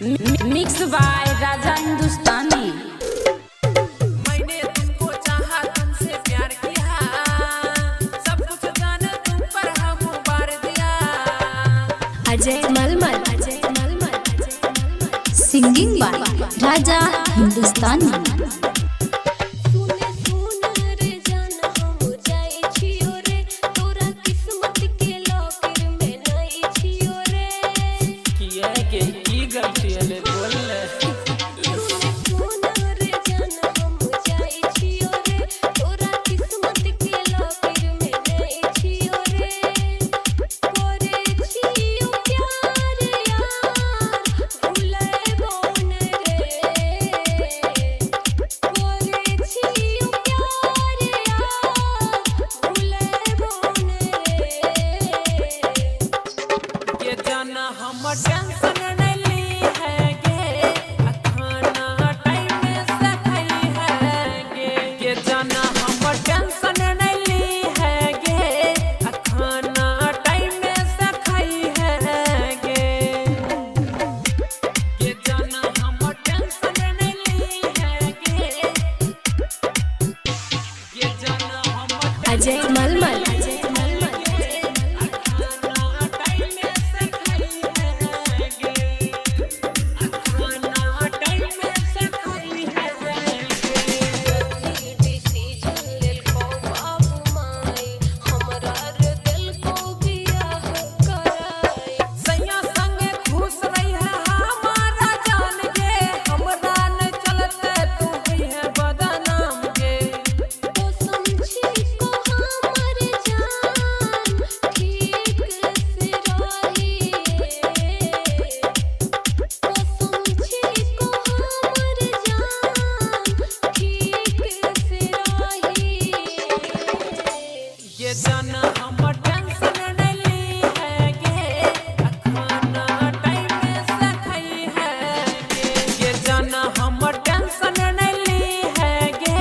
Mix by Raja Hindustani. मैंने तुमको चाहा, तुमसे प्यार किया, सब कुछ जाने तुम पर हम बार दिया। अजय मलमल सिंगिंग बाय राजा हिंदुस्तानी। हम टेंशन नहीं ली है गे, खाना टाइम से खाई है गे। ये जाना हम टेंशन नहीं ली है गे, खाना टाइम से खाई है गे। ये जाना हम टेंशन नहीं ली है गे, ये जाना हम अजय मलमल जाना हम टेंशन नहीं ली है गे, खाना टाइम से खाई है गे। ये जाना हम टेंशन नहीं ली है गे,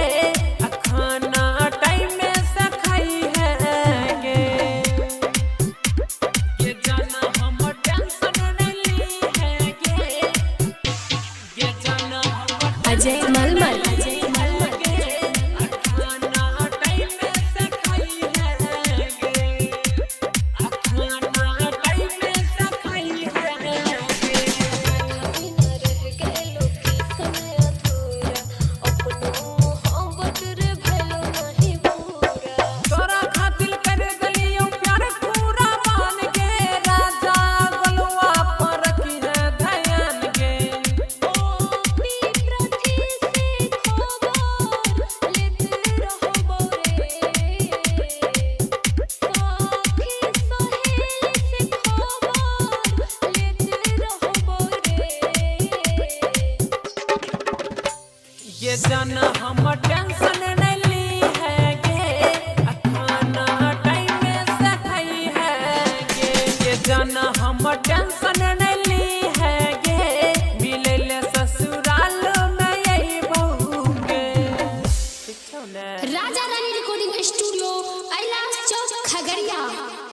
खाना टाइम से खाई है गे। ये जाना हम टेंशन नहीं ली है गे, ये जाना हम अजय मलमल ये जाना हम टेंशन नहीं ली है गे, खाना टाइम से खाई है गे। ये जाना हम टेंशन